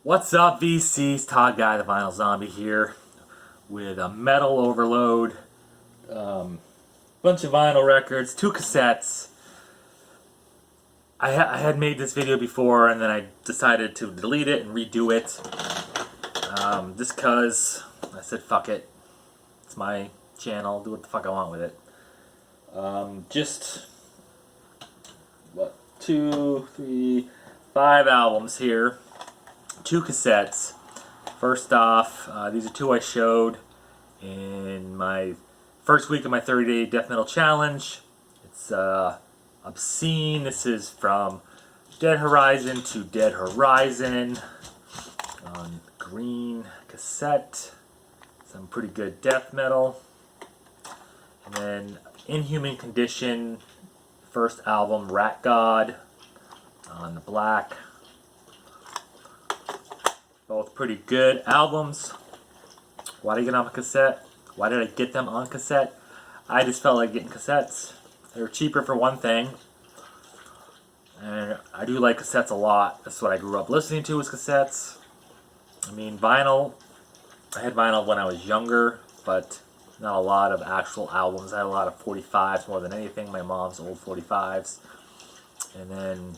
What's up, VCs? Todd Guy, the Vinyl Zombie here, with a metal overload, bunch of vinyl records, 2 cassettes. I had made this video before, and then I decided to delete it and redo it, just cause I said fuck it. It's my channel. Do what the fuck I want with it. Just what, 2, 3, 5 albums here. 2 cassettes. First off, these are 2 I showed in my first week of my 30-day death metal challenge. It's obscene. This is from Dead Horizon to Dead Horizon on green cassette. Some pretty good death metal. And then Inhuman Condition, first album, Rat God, on the black. Both pretty good albums. Why did I get them on cassette? Why did I get them on cassette? I just felt like getting cassettes. They were cheaper for one thing. And I do like cassettes a lot. That's what I grew up listening to, was cassettes. I mean, vinyl. I had vinyl when I was younger, but not a lot of actual albums. I had a lot of 45s more than anything. My mom's old 45s. And then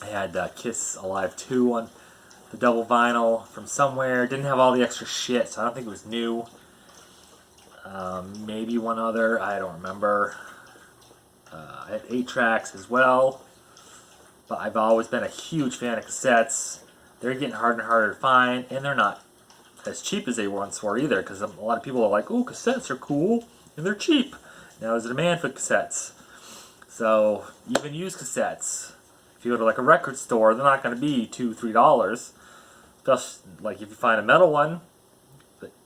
I had Kiss Alive 2 on the double vinyl from somewhere. Didn't have all the extra shit, so I don't think it was new. Maybe one other, I don't remember. I had 8 tracks as well. But I've always been a huge fan of cassettes. They're getting harder and harder to find, and they're not as cheap as they once were either, because a lot of people are like, "Oh, cassettes are cool, and they're cheap." Now there's a demand for cassettes. So, even used cassettes, if you go to like a record store, they're not going to be $2, $3. Just like if you find a metal one,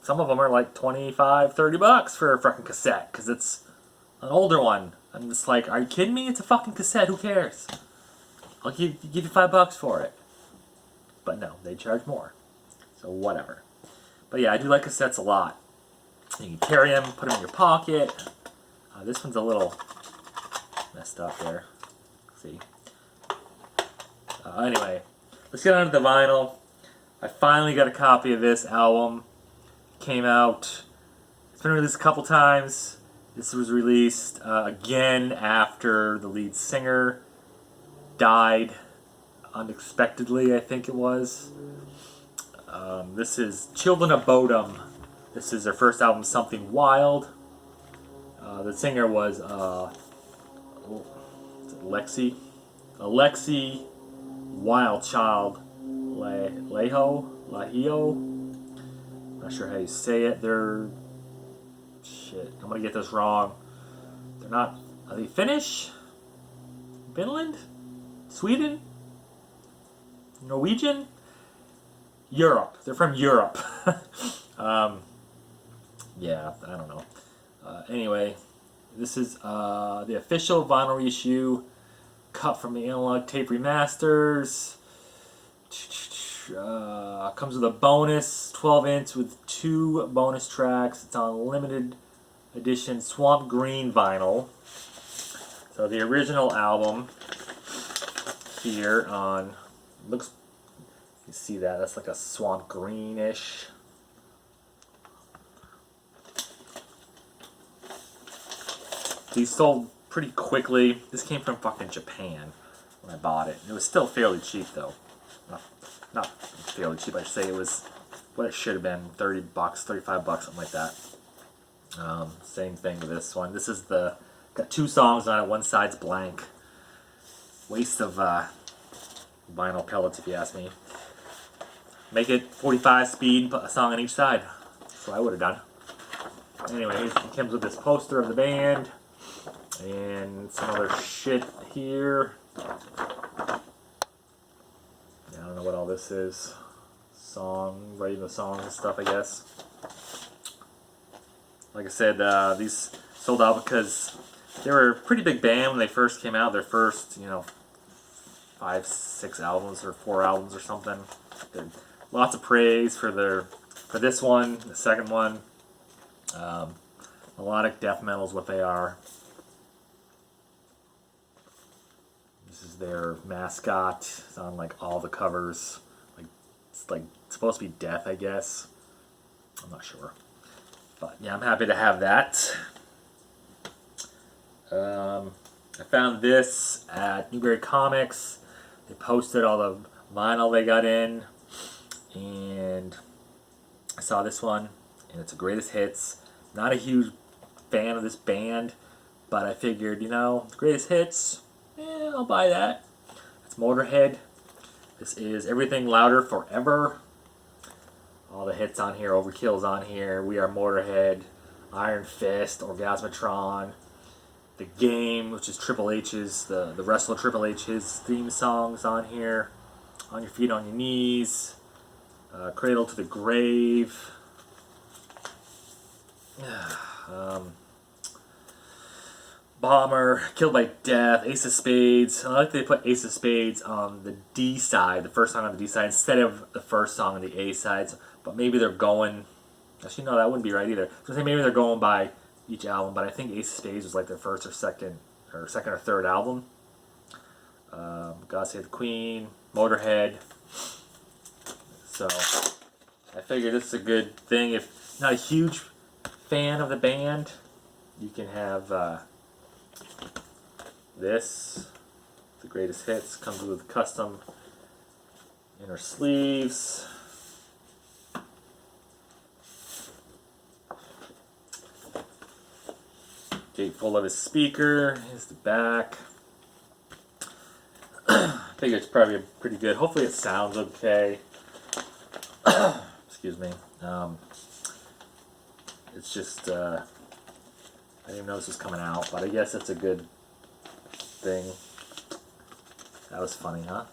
some of them are like 25, 30 bucks for a fucking cassette, because it's an older one. I'm just like, are you kidding me? It's a fucking cassette, who cares? I'll give you $5 for it. But no, they charge more. So whatever. But yeah, I do like cassettes a lot. You can carry them, put them in your pocket. This one's a little messed up there. See? Anyway, let's get on to the vinyl. I finally got a copy of this album. Came out. It's been released a couple times. This was released again after the lead singer died unexpectedly, I think it was. This is Children of Bodom. This is their first album, Something Wild. The singer was Alexi Wildchild Lahio. Not sure how you say it. They're shit. I'm gonna get this wrong. They're not. Are they Finnish? Finland? Sweden? Norwegian? Europe. They're from Europe. Yeah, I don't know. Anyway, this is the official vinyl reissue, cut from the analog tape remasters. Comes with a bonus 12-inch with 2 bonus tracks. It's on limited edition Swamp Green vinyl. So the original album here on, looks, you see that, that's like a swamp greenish. These sold pretty quickly. This came from fucking Japan when I bought it. It was still fairly cheap though. Not fairly cheap, I'd say it was what it should have been, 30 bucks, 35 bucks, something like that. Same thing with this one. This is got 2 songs on it, one side's blank. Waste of vinyl pellets, if you ask me. Make it 45 speed, put a song on each side. That's what I would have done. Anyway, it comes with this poster of the band and some other shit here. I don't know what all this is. Writing the songs and stuff, I guess. Like I said, these sold out because they were a pretty big band when they first came out. Their first, 5, 6 albums or 4 albums or something. Lots of praise for this one, the second one. Melodic death metal is what they are. This is their mascot. It's on like all the covers, like It's like supposed to be death, I guess. I'm not sure. But yeah, I'm happy to have that. I found this at Newberry Comics. They posted all the vinyl they got in. And I saw this one. And it's a greatest hits. Not a huge fan of this band. But I figured, you know, greatest hits. I'll buy that. It's Motorhead. This is Everything Louder Forever. All the hits on here, Overkill's on here, We Are Motorhead, Iron Fist, Orgasmatron, The Game, which is Triple H's, the wrestler Triple H's theme songs on here, On Your Feet, On Your Knees, Cradle to the Grave, Bomber, Killed by Death, Ace of Spades. I like they put Ace of Spades on the D side, the first song on the D side, instead of the first song on the A side. But maybe they're going... Actually, no, that wouldn't be right either. So maybe they're going by each album, but I think Ace of Spades was like their first or second or third album. God Save the Queen, Motorhead. So I figured this is a good thing. If not a huge fan of the band, you can have this, the greatest hits. Comes with custom inner sleeves. Gatefold of his speaker. Here's the back. I think it's probably pretty good. Hopefully it sounds okay. Excuse me. It's just, I didn't even know this was coming out, but I guess it's a good thing. That was funny, huh?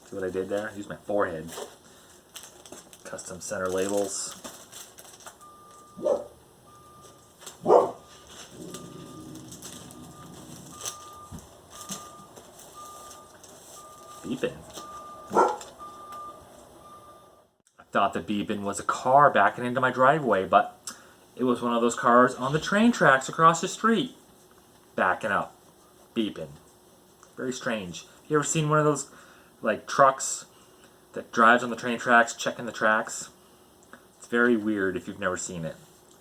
See what I did there? I used my forehead. Custom center labels. Beeping. I thought the beeping was a car backing into my driveway, but it was one of those cars on the train tracks across the street. Backing up. Beeping. Very strange. You ever seen one of those like trucks that drives on the train tracks, checking the tracks? It's very weird if you've never seen it.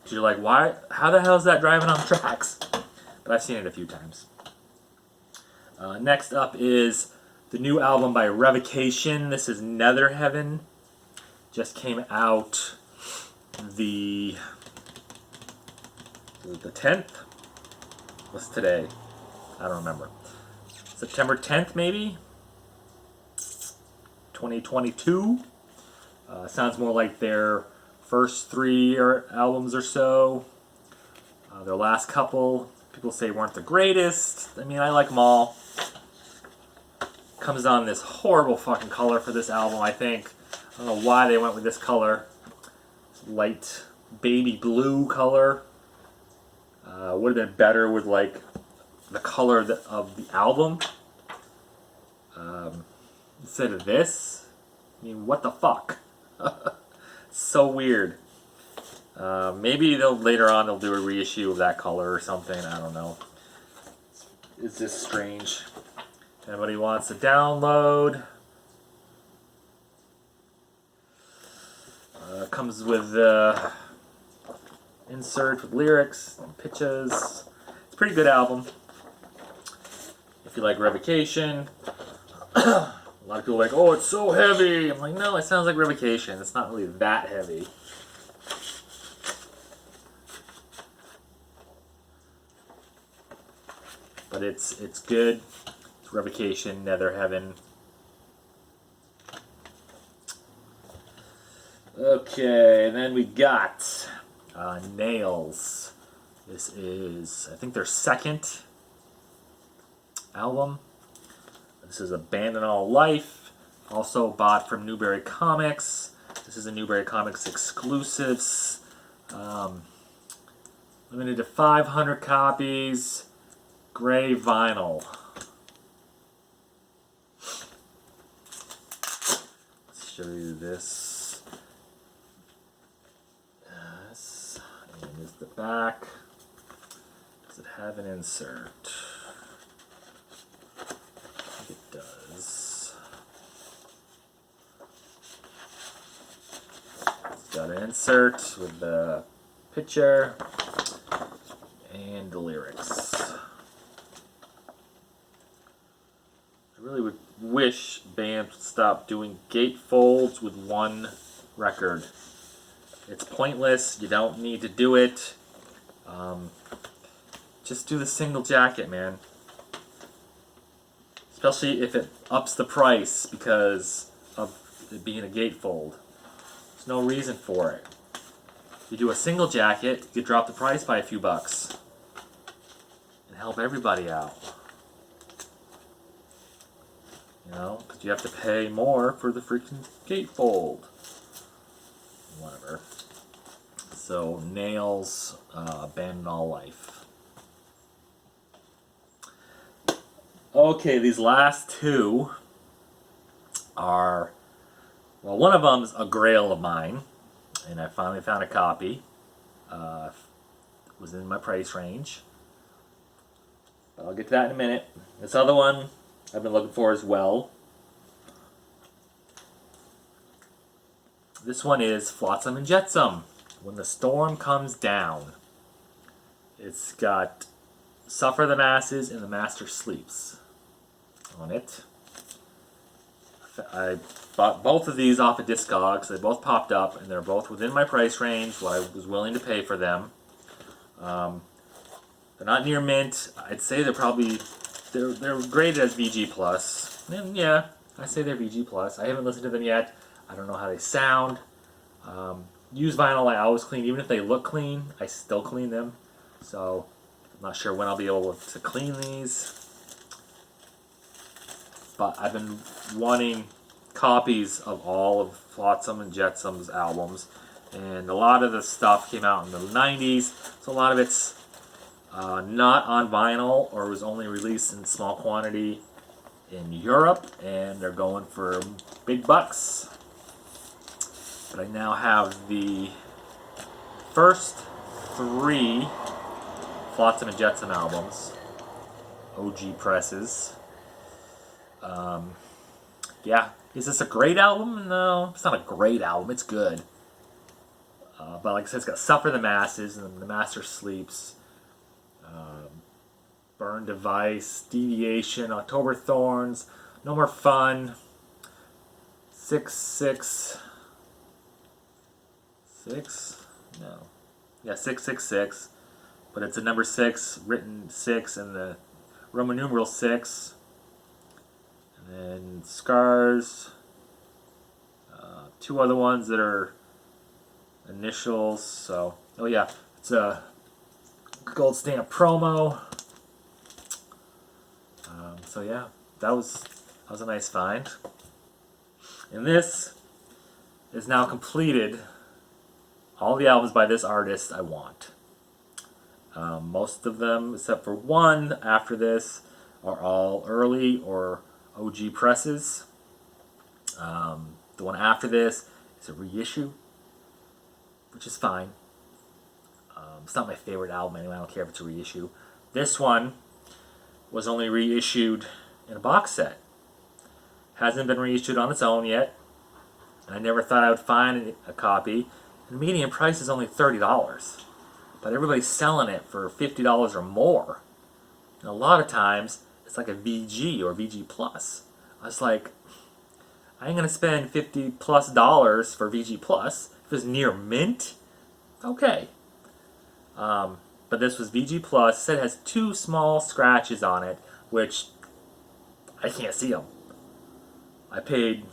You're like, why? How the hell is that driving on the tracks? But I've seen it a few times. Next up is the new album by Revocation. This is Nether Heaven. Just came out the 10th? What's today? I don't remember. September 10th, maybe? 2022? Sounds more like their first 3 albums or so. Their last couple, people say weren't the greatest. I mean, I like them all. Comes on this horrible fucking color for this album, I think. I don't know why they went with this color. Light baby blue color. Would have been better with like the color of the album. Instead of this. I mean, what the fuck? So weird. Maybe later on they'll do a reissue of that color or something. I don't know. It's just strange. Anybody wants to download? Comes with insert with lyrics and pictures. It's a pretty good album. If you like Revocation. A lot of people are like, oh, it's so heavy. I'm like, no, it sounds like Revocation. It's not really that heavy. But it's good. It's Revocation, Nether Heaven. Okay, and then we got Nails. This is, I think, their second album. This is Abandon All Life. Also bought from Newberry Comics. This is a Newberry Comics exclusives. Limited to 500 copies. Gray vinyl. Let's show you this. And here's the back. Does it have an insert? I think it does. got an insert with the picture and the lyrics. I really would wish bands would stop doing gatefolds with one record. It's pointless. You don't need to do it. Just do the single jacket, man. Especially if it ups the price because of it being a gatefold. There's no reason for it. If you do a single jacket, you could drop the price by a few bucks and help everybody out. You know, because you have to pay more for the freaking gatefold. Whatever. So, Nails, Abandon All Life. Okay, these last two are, well, one of them's a grail of mine, and I finally found a copy. It was in my price range. But I'll get to that in a minute. This other one I've been looking for as well. This one is Flotsam and Jetsam, When the Storm Comes Down. It's got Suffer the Masses and the Master Sleeps on it. I bought both of these off of Discogs. They both popped up, and they're both within my price range, what I was willing to pay for them. They're not near mint. I'd say they're graded as VG plus. And yeah, I say they're VG plus. I haven't listened to them yet. I don't know how they sound. Used vinyl I always clean. Even if they look clean, I still clean them. So I'm not sure when I'll be able to clean these. But I've been wanting copies of all of Flotsam and Jetsam's albums. And a lot of the stuff came out in the 90s. So a lot of it's not on vinyl or was only released in small quantity in Europe. And they're going for big bucks. But I now have the first 3 Flotsam and Jetsam albums. OG presses. Yeah. Is this a great album? No, it's not a great album. It's good. But like I said, it's got Suffer the Masses and The Master Sleeps. Burn Device, Deviation, October Thorns, No More Fun, 666. No. Yeah, 666. But it's a number 6, written 6 in the Roman numeral 6. And then Scars. 2 other ones that are initials. So, oh yeah, it's a gold stamp promo. So yeah, that was a nice find. And this is now completed. All the albums by this artist I want. Most of them, except for one after this, are all early or OG presses. The one after this is a reissue, which is fine. It's not my favorite album anyway. I don't care if it's a reissue. This one was only reissued in a box set. Hasn't been reissued on its own yet. And I never thought I would find a copy. And the median price is only $30. But everybody's selling it for $50 or more. And a lot of times, it's like a VG or VG Plus. I was like, I ain't going to spend $50 plus for VG Plus. If it's near mint, okay. But this was VG Plus. It said it has 2 small scratches on it, which I can't see them. I paid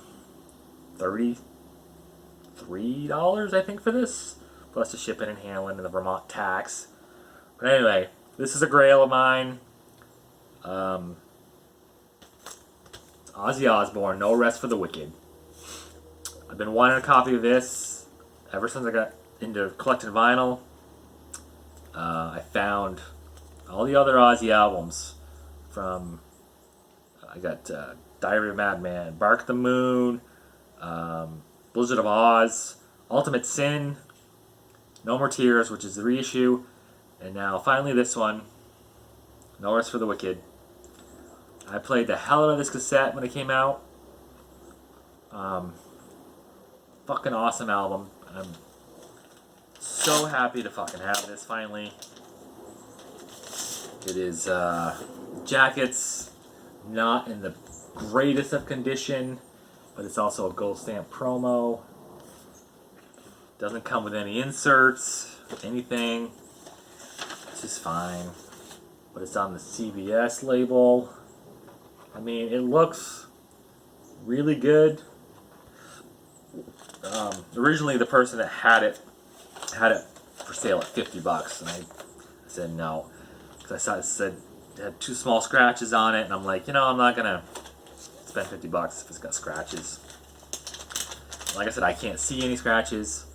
$33, I think, for this, plus the shipping and handling and the Vermont tax. But anyway, this is a grail of mine. Ozzy Osbourne, No Rest for the Wicked. I've been wanting a copy of this ever since I got into collecting vinyl. I found all the other Ozzy albums from, I got Diary of a Madman, Bark the Moon, Blizzard of Oz, Ultimate Sin, No More Tears, which is the reissue, and now finally this one, No Rest for the Wicked. I played the hell out of this cassette when it came out. Fucking awesome album. I'm So happy to fucking have this finally. It is jackets, not in the greatest of condition, but it's also a gold stamp promo. Doesn't come with any inserts, anything. It's just fine. But it's on the CBS label. I mean, it looks really good. Originally, the person that had it for sale at $50, and I said no, because I saw it said it had 2 small scratches on it, and I'm like, I'm not gonna spend $50 if it's got scratches. Like I said, I can't see any scratches.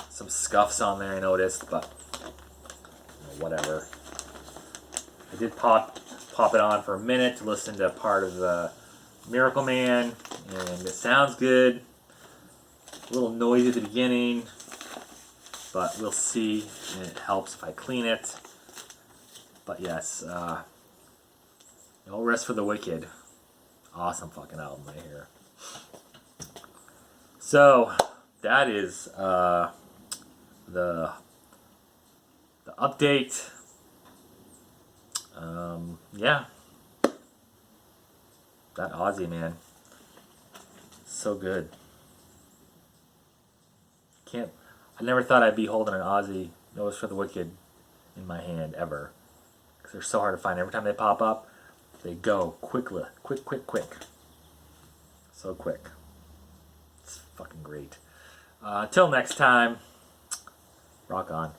Some scuffs on there I noticed, but whatever. I did pop it on for a minute to listen to part of the Miracle Man, and it sounds good. A little noisy at the beginning, but we'll see, and it helps if I clean it. But yes, No Rest for the Wicked. Awesome fucking album right here. So, that is the update. Yeah. That Ozzy, man. So good. I never thought I'd be holding an Ozzy No Rest for the Wicked in my hand ever. Because they're so hard to find. Every time they pop up, they go quickly. Quick. So quick. It's fucking great. Till next time, rock on.